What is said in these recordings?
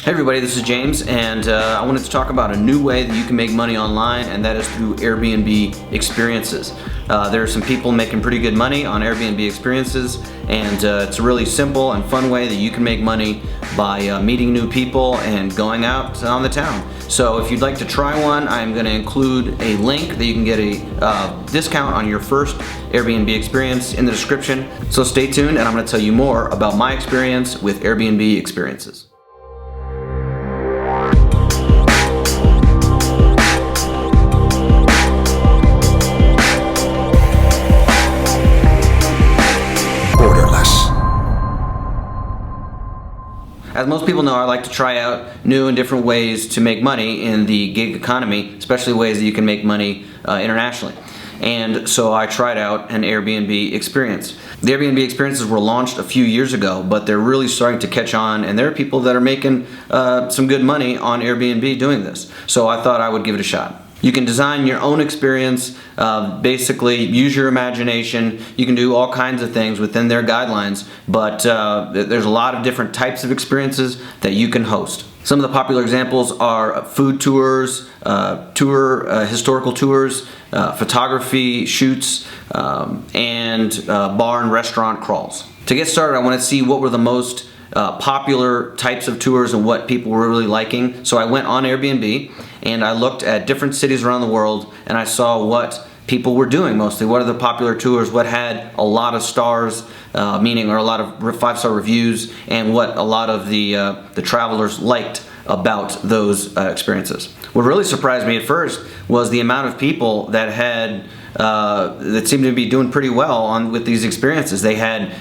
Hey everybody, this is James, and I wanted to talk about a new way that you can make money online, and that is through Airbnb Experiences. There are some people making pretty good money on Airbnb Experiences, and it's a really simple and fun way that you can make money by meeting new people and going out on the town. So if you'd like to try one, I'm going to include a link that you can get a discount on your first Airbnb experience in the description. So stay tuned, and I'm going to tell you more about my experience with Airbnb Experiences. As most people know, I like to try out new and different ways to make money in the gig economy, especially ways that you can make money internationally. And so I tried out an Airbnb experience. The Airbnb experiences were launched a few years ago, but they're really starting to catch on, and there are people that are making some good money on Airbnb doing this. So I thought I would give it a shot. You can design your own experience, basically use your imagination. You can do all kinds of things within their guidelines, but there's a lot of different types of experiences that you can host. Some of the popular examples are food tours, historical tours, photography shoots, and bar and restaurant crawls. To get started, I want to see what were the most popular types of tours and what people were really liking. So I went on Airbnb and I looked at different cities around the world, and I saw what people were doing mostly. What are the popular tours, what had a lot of stars, meaning or a lot of 5-star reviews, and what a lot of the travelers liked about those experiences. What really surprised me at first was the amount of people that had that seemed to be doing pretty well with these experiences. They had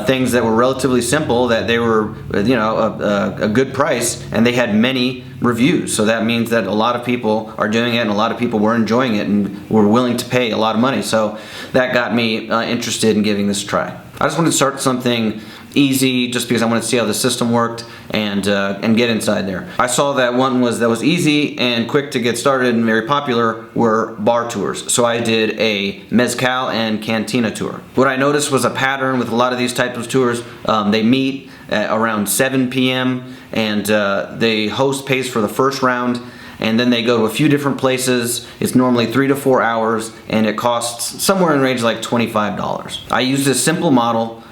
things that were relatively simple, that they were, a good price, and they had many reviews. So that means that a lot of people are doing it, and a lot of people were enjoying it and were willing to pay a lot of money. So that got me interested in giving this a try. I just wanted to start something easy, just because I wanted to see how the system worked and get inside there. I saw that one that was easy and quick to get started and very popular were bar tours. So I did a mezcal and cantina tour. What I noticed was a pattern with a lot of these types of tours. They meet at around 7 p.m. and the host pays for the first round, and then they go to a few different places. It's normally 3 to 4 hours, and it costs somewhere in the range of like $25. I used a simple model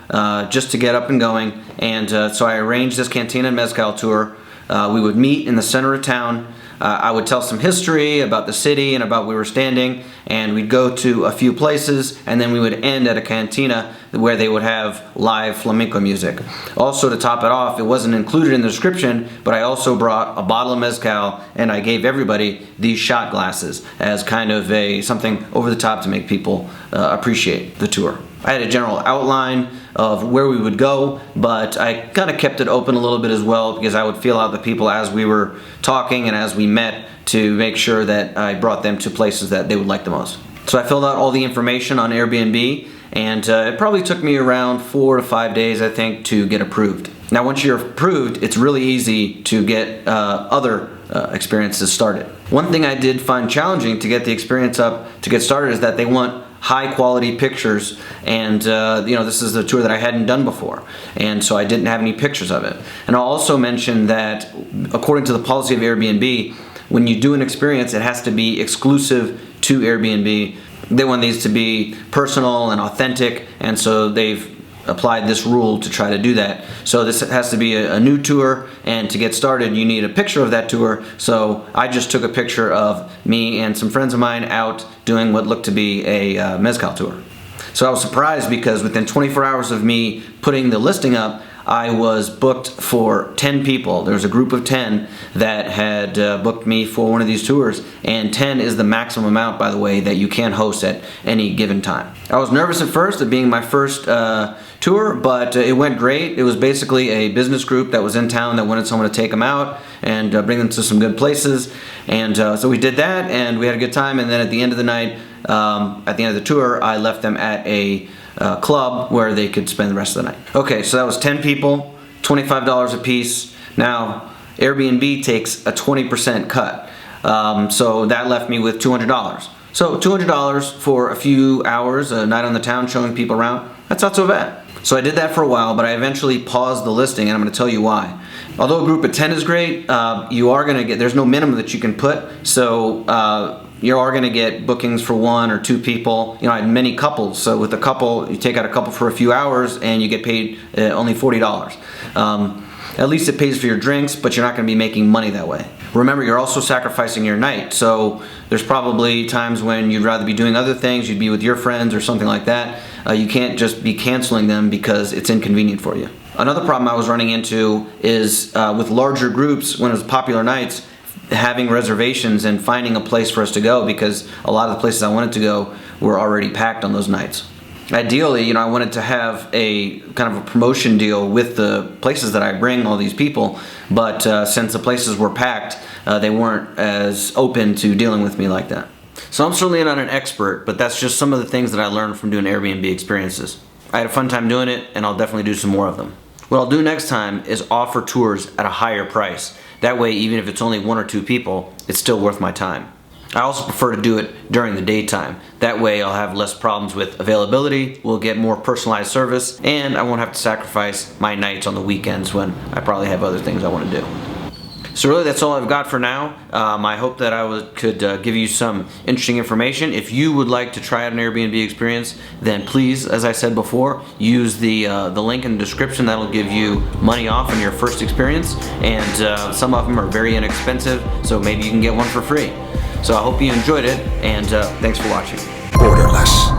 just to get up and going, and so I arranged this cantina and mezcal tour. We would meet in the center of town. I would tell some history about the city and about where we were standing, and we'd go to a few places, and then we would end at a cantina where they would have live flamenco music. Also, to top it off, it wasn't included in the description, but I also brought a bottle of mezcal, and I gave everybody these shot glasses as kind of something over the top to make people appreciate the tour. I had a general outline of where we would go, but I kind of kept it open a little bit as well, because I would feel out the people as we were talking and as we met to make sure that I brought them to places that they would like the most. So I filled out all the information on Airbnb, and it probably took me around 4 to 5 days, I think, to get approved. Now once you're approved, it's really easy to get other experiences started. One thing I did find challenging to get the experience up to get started is that they want high quality pictures, and this is a tour that I hadn't done before, and so I didn't have any pictures of it. And I'll also mention that according to the policy of Airbnb, when you do an experience, it has to be exclusive to Airbnb. They want these to be personal and authentic, and so they've applied this rule to try to do that. So this has to be a new tour, and to get started you need a picture of that tour. So I just took a picture of me and some friends of mine out doing what looked to be a mezcal tour. So I was surprised, because within 24 hours of me putting the listing up, I was booked for 10 people. There was a group of 10 that had booked me for one of these tours, and 10 is the maximum amount, by the way, that you can host at any given time. I was nervous at first, it being my first tour, but it went great. It was basically a business group that was in town that wanted someone to take them out and bring them to some good places, and so we did that, and we had a good time. And then at the end of the night, at the end of the tour, I left them at a club where they could spend the rest of the night. Okay, so that was 10 people, $25 a piece. Now, Airbnb takes a 20% cut, so that left me with $200. So $200 for a few hours, a night on the town showing people around, that's not so bad. So I did that for a while, but I eventually paused the listing, and I'm going to tell you why. Although a group of 10 is great, you are going to get, there's no minimum that you can put, so you are going to get bookings for 1 or 2 people. You know, I had many couples, so with a couple, you take out a couple for a few hours and you get paid only $40. At least it pays for your drinks, but you're not going to be making money that way. Remember, you're also sacrificing your night, so there's probably times when you'd rather be doing other things, you'd be with your friends or something like that. You can't just be canceling them because it's inconvenient for you. Another problem I was running into is with larger groups, when it was popular nights, having reservations and finding a place for us to go, because a lot of the places I wanted to go were already packed on those nights. Ideally, you know, I wanted to have a kind of a promotion deal with the places that I bring all these people, but since the places were packed, they weren't as open to dealing with me like that. So I'm certainly not an expert, but that's just some of the things that I learned from doing Airbnb experiences. I had a fun time doing it, and I'll definitely do some more of them. What I'll do next time is offer tours at a higher price. That way, even if it's only 1 or 2 people, it's still worth my time. I also prefer to do it during the daytime. That way I'll have less problems with availability, we'll get more personalized service, and I won't have to sacrifice my nights on the weekends when I probably have other things I want to do. So really that's all I've got for now. I hope that I could give you some interesting information. If you would like to try out an Airbnb experience, then please, as I said before, use the link in the description. That'll give you money off on your first experience, and some of them are very inexpensive, so maybe you can get one for free. So I hope you enjoyed it, and thanks for watching. Borderless.